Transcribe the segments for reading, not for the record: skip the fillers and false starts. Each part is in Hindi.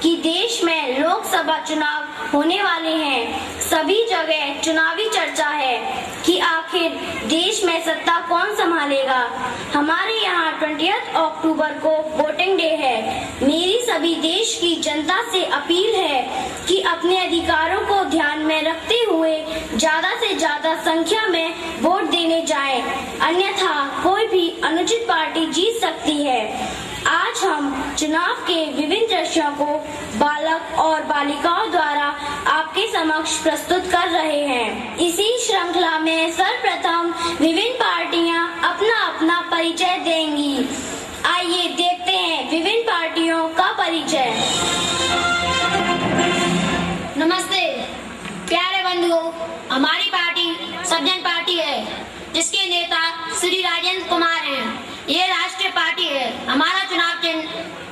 कि देश में लोकसभा चुनाव होने वाले हैं। सभी जगह चुनावी चर्चा है कि आखिर देश में सत्ता कौन संभालेगा। हमारे यहाँ 20 अक्टूबर को वोटिंग डे है। मेरी सभी देश की जनता से अपील है कि अपने अधिकारों को ध्यान में रखते हुए ज्यादा से ज्यादा संख्या में वोट देने जाएं, अन्यथा कोई भी अनुचित पार्टी जीत सकती है। आज हम चुनाव के विभिन्न दृश्यों को बालक और बालिकाओं द्वारा आपके समक्ष प्रस्तुत कर रहे हैं। इसी श्रृंखला में सर्वप्रथम विभिन्न पार्टियां अपना अपना परिचय देंगी। आइए देखते हैं विभिन्न पार्टियों का परिचय। नमस्ते प्यारे बंधुओं, हमारी पार्टी सज्जन पार्टी है, जिसके नेता श्री राजेंद्र कुमार हैं। ये राष्ट्रीय पार्टी है। हमारा चुनाव चिन्ह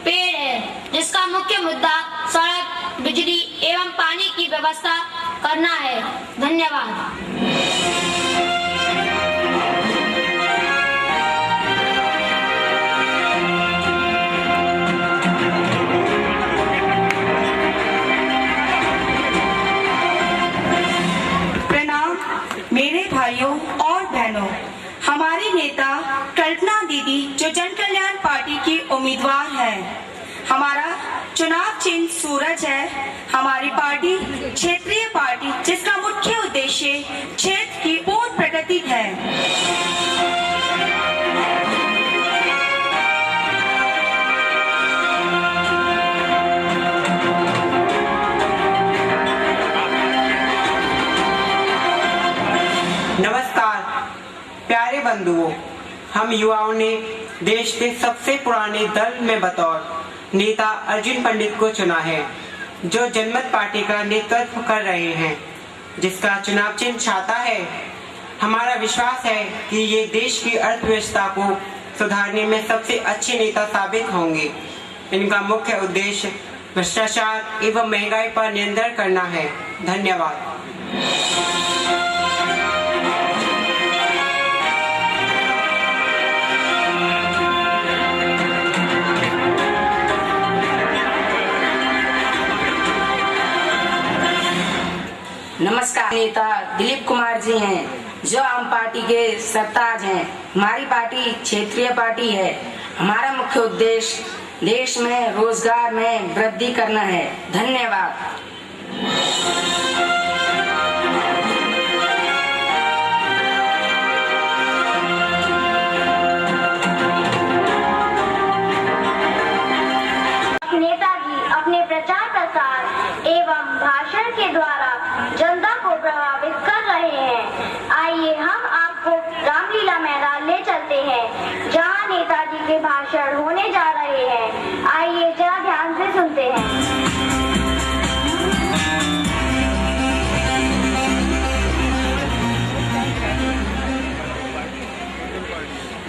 पेड़ है, जिसका मुख्य मुद्दा सड़क, बिजली एवं पानी की व्यवस्था करना है। धन्यवाद। प्रणाम मेरे भाइयों और बहनों, हमारी नेता कल्पना दीदी जो जन कल्याण पार्टी की उम्मीदवार है। हमारा चुनाव चिन्ह सूरज है। हमारी पार्टी क्षेत्रीय पार्टी, जिसका मुख्य उद्देश्य क्षेत्र की पूर्ण प्रगति है। नमस्कार प्यारे बंधुओं, हम युवाओं ने देश के सबसे पुराने दल में बतौर नेता अर्जुन पंडित को चुना है, जो जनमत पार्टी का नेतृत्व कर रहे हैं, जिसका चुनाव चिन्ह छाता है। हमारा विश्वास है कि ये देश की अर्थव्यवस्था को सुधारने में सबसे अच्छे नेता साबित होंगे। इनका मुख्य उद्देश्य भ्रष्टाचार एवं महंगाई पर नियंत्रण करना है। धन्यवाद। नमस्कार, नेता दिलीप कुमार जी हैं, जो आम पार्टी के सरताज हैं। हमारी पार्टी क्षेत्रीय पार्टी है। हमारा मुख्य उद्देश्य देश में रोजगार में वृद्धि करना है। धन्यवाद। नेताजी अपने प्रचार प्रसार एवं भाषण के द्वारा जनता को प्रभावित कर रहे हैं। आइए हम आपको रामलीला मैदान ले चलते हैं, जहां नेताजी के भाषण होने जा रहे हैं। आइए जरा ध्यान से सुनते हैं।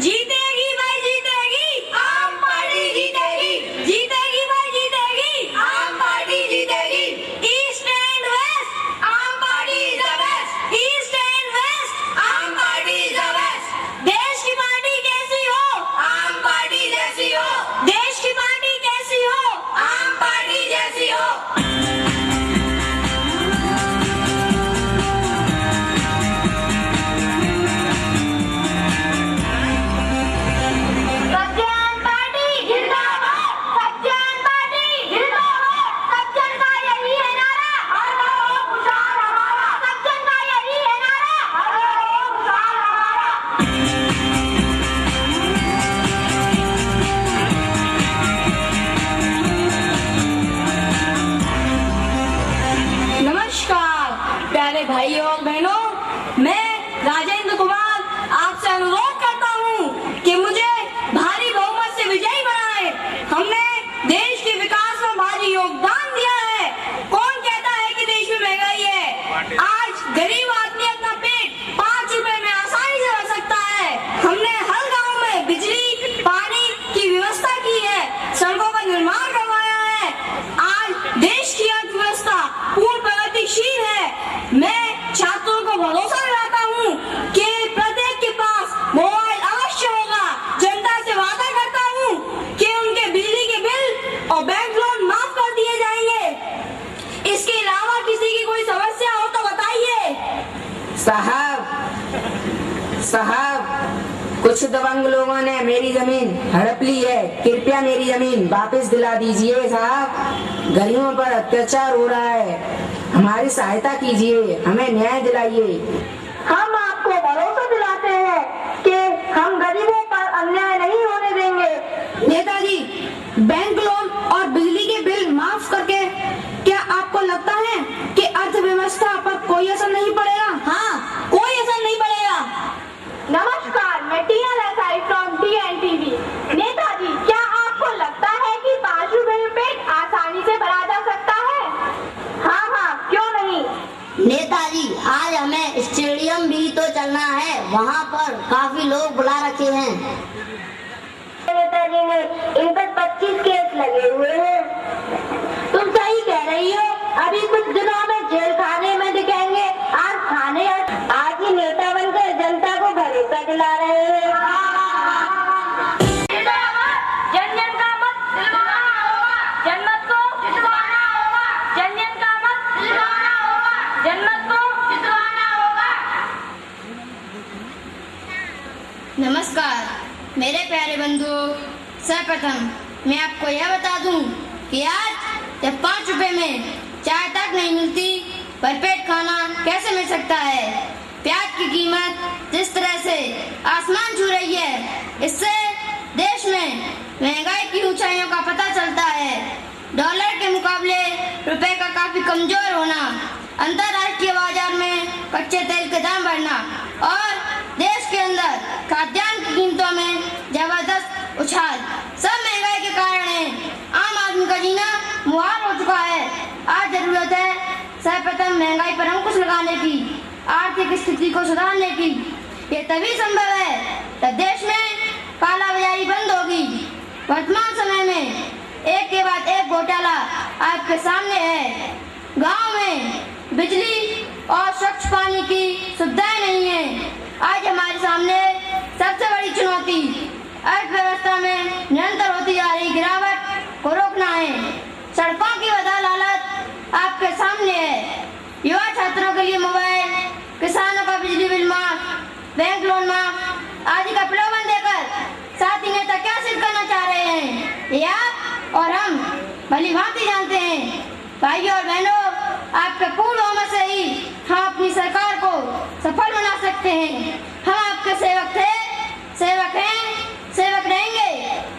जीतेगी भाई जीतेगी, आम पार्टी जीतेगी। जीतेगी भाई जीतेगी, आम पार्टी जीतेगी। East and west, Aam party is the best. East and west, Aam party is the best. देश की पार्टी कैसी हो? आम पार्टी जैसी हो। देश की पार्टी कैसी हो? आम पार्टी जैसी हो। सज्जन पार्टी जिंदाबाद, सज्जन पार्टी जिंदाबाद। सज्जन का यही है नारा, हर हो खुशहाल हमारा। सज्जन का यही है नारा, हर हो खुशहाल हमारा। नमस्कार प्यारे भाइयों और बहनों, मैं राजेंद्र कुमार आपसे अनुरोध करता हूं कि मुझे भारी बहुमत से विजयी बनाएं। हमने देश के विकास में भारी योगदान दिया है। कौन कहता है कि देश में महंगाई है? आज गरीब आदमी अपना पेट 5 रुपए में आसानी से रख सकता है। हमने हर गांव में बिजली पानी की व्यवस्था की है, सड़कों का निर्माण करवाया है। आज देश की अर्थव्यवस्था पूर्ण प्रगतिशील है। मैं छात्रों को भरोसा दिलाता हूँ कि प्रत्येक के पास मोबाइल अवश्य होगा। जनता से वादा करता हूँ कि उनके बिजली के बिल और बैंक लोन माफ कर दिए जाएंगे। साहब, कुछ दबंग लोगों ने मेरी जमीन हड़प ली है, कृपया मेरी जमीन वापस दिला दीजिए साहब। गरीबों पर अत्याचार हो रहा है, हमारी सहायता कीजिए, हमें न्याय दिलाइए। हम आपको भरोसा दिलाते हैं कि हम गरीबों पर अन्याय नहीं होने देंगे। नेताजी, बैंक लोन और बिजली के बिल माफ करके क्या आपको लगता है कि अर्थव्यवस्था पर कोई असर नहीं पड़ेगा? हाँ, कोई असर नहीं पड़ेगा। नमस्कार, मैं टीना देसाई फ्रॉम DNTV। नेताजी, क्या आपको लगता है कि पांचों बिल पेट आसानी से भरा जा सकता है? हाँ, क्यों नहीं। नेताजी, आज हमें स्टेडियम भी तो चलना है, वहाँ पर काफी लोग बुला रखे हैं। नेताजी ने इन पर 25 केस लगे हुए हैं। तुम सही कह रही हो, अभी कुछ दिनों में जेल खाने में दिखेंगे। आज ही नेता बनकर जनता को भरोसा दिला रहे हैं। जन जन का मत दिलवाना होगा, जनमत को जितवाना होगा। जन जन का मत दिलवाना होगा, जनमत को जितवाना होगा। नमस्कार मेरे प्यारे बंधुओं, सर्वप्रथम मैं आपको यह बता दूं कि आज जब 5 रुपए में चाय तक नहीं मिलती, भरपेट खाना कैसे मिल सकता है। प्याज की कीमत जिस तरह से आसमान छू रही है, इससे देश में महंगाई की ऊंचाइयों का पता चलता है। डॉलर के मुकाबले रुपए का काफी कमजोर होना, अंतर्राष्ट्रीय बाजार में कच्चे तेल के दाम बढ़ना और देश के अंदर खाद्यान्न की कीमतों में जबरदस्त उछाल, सब महंगाई के कारण है। आम आदमी का जीना मुहाल हो चुका है। आज जरूरत है सर्वप्रथम महंगाई पर अंकुश लगाने की, आर्थिक स्थिति को सुधारने की। ये तभी संभव है जब देश में कालाबाजारी बंद होगी। वर्तमान समय में एक के बाद एक घोटाला आपके सामने है। गांव में बिजली और स्वच्छ पानी की सुविधाएं नहीं है। आज हमारे सामने सबसे बड़ी चुनौती अर्थव्यवस्था में निरंतर होती जा रही गिरावट को रोकना है। सड़कों की बदहाल हालत आपके सामने है। युवा छात्रों के लिए मोबाइल, किसानों का बिजली बिल माफ, बैंक लोन माफ आदि का प्रलोभन देकर साथी नेता क्या सिद्ध करना चाह रहे हैं, ये आप और हम भली भांति जानते हैं। भाइयों और बहनों, आपके पूर्ण बहुमत से ही हम अपनी सरकार को सफल बना सकते हैं। हम आपके सेवक थे, सेवक हैं, सेवक रहेंगे।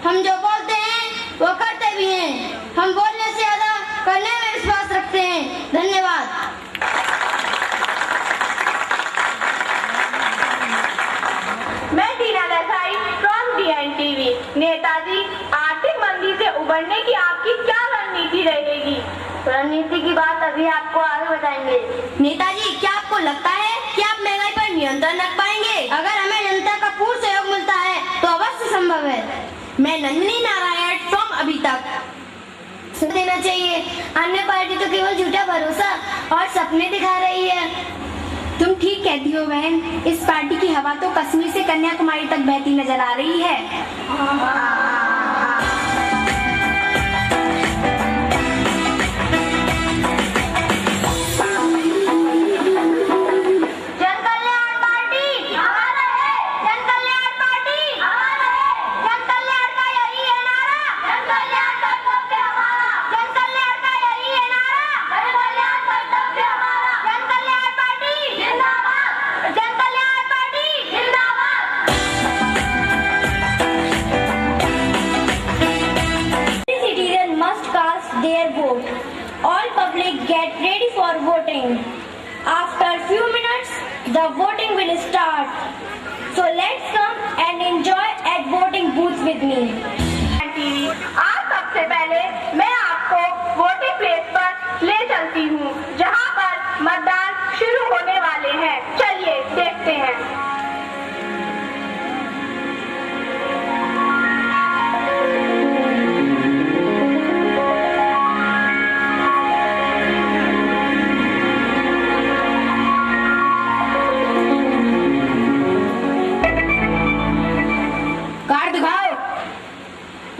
हम जो बोलते हैं वो करते भी हैं। हम बोलने से ज्यादा करने में विश्वास रखते हैं। धन्यवाद। मैं टीना देसाई फ्रॉम DNTV। नेताजी, आर्थिक मंदी से उबरने की आपकी क्या रणनीति रहेगी? रणनीति की बात अभी आपको आगे बताएंगे। नेताजी, क्या आपको लगता है कि आप महंगाई पर नियंत्रण रख पाएंगे? अगर हमें जनता का पूर्ण सहयोग मिलता है तो अवश्य संभव है। मैं नंदिनी नारायण फ्रॉम अभी तक। देना चाहिए, अन्य पार्टी तो केवल झूठा भरोसा और सपने दिखा रही है। तुम ठीक कहती हो बहन, इस पार्टी की हवा तो कश्मीर से कन्याकुमारी तक बहती नजर आ रही है। Their vote. All public get ready for voting. After few minutes, the voting will start. So let's come and enjoy at voting booth with me. आज सबसे पहले मैं आपको वोटिंग प्लेस पर ले चलती हूँ, जहाँ पर मतदान शुरू होने वाले हैं। चलिए देखते हैं।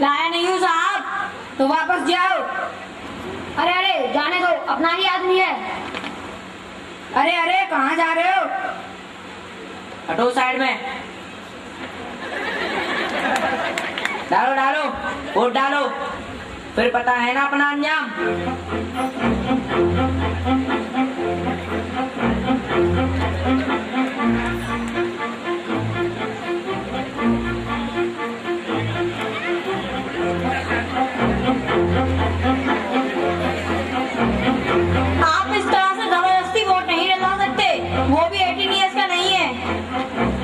लाया नहीं हूँ साहब, तो वापस जाओ। अरे अरे, जाने दो, अपना ही आदमी है। अरे कहाँ जा रहे हो? हटो साइड में। डालो डालो, वोट डालो, फिर पता है ना अपना अंजाम। आप इस तरह से जबरदस्ती वोट नहीं डलवा सकते, वो भी 18 ईयर्स का नहीं है।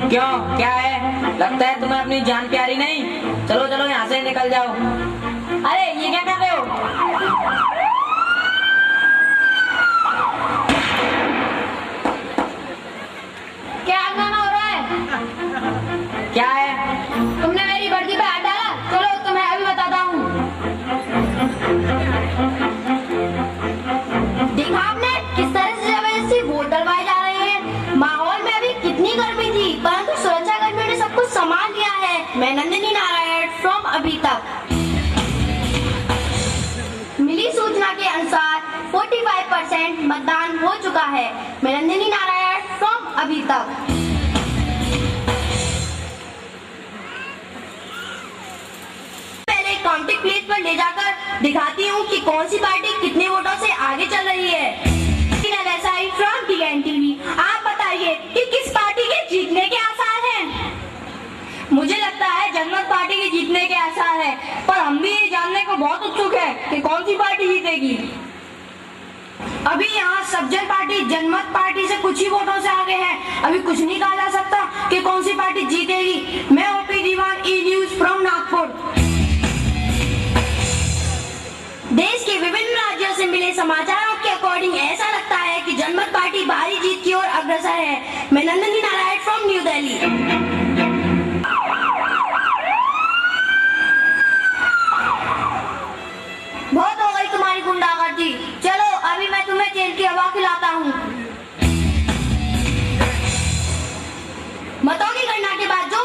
क्यों, क्या है? लगता है तुम्हें अपनी जान प्यारी नहीं? चलो चलो यहाँ से निकल जाओ। अरे ये क्या कर रहे हो? क्या हंगामा हो रहा है? क्या है? तुमने मेरी वर्दी पे हाथ डाला। चलो तुम्हें अभी बताता हूँ। देखा आपने किस तरह से जबरदस्ती वोट डलवाए जा रहे हैं। माहौल में अभी कितनी गर्मी थी, परंतु सुरक्षा कर्मियों ने सब कुछ संभाल लिया है। मैं नंदिनी नारायण फ्रॉम अभी तक। मिली सूचना के अनुसार 45% मतदान हो चुका है। मैं नंदिनी नारायण फ्रॉम अभी तक। पहले काउंटिंग प्लेस पर ले जाकर दिखाती हूँ कि कौन सी पार्टी कितने वोटों से आगे चल रही है। फ्रॉम टीवी, आप बताइए कि किस पार्टी के जीतने के आसार हैं? मुझे लगता है जनमत पार्टी के जीतने के आसार है, पर हम भी ये जानने को बहुत उत्सुक है कि कौन सी पार्टी जीतेगी। अभी यहाँ सबजन पार्टी जनमत पार्टी से कुछ ही वोटों से आगे है। अभी कुछ नहीं कहा जा सकता कि कौन सी पार्टी जीतेगी। मैं OP Diwan, E news from Nagpur. देश के विभिन्न राज्यों से मिले समाचारों के अकॉर्डिंग ऐसा लगता है कि जनमत पार्टी भारी जीत की ओर अग्रसर है। मैं नंदिनी नारायण फ्रॉम न्यू दिल्ली। बहुत हो गई तुम्हारी गुंडागर्दी, चलो अभी मैं तुम्हें जेल की हवा खिलाता हूँ। मतों की गणना के बाद जो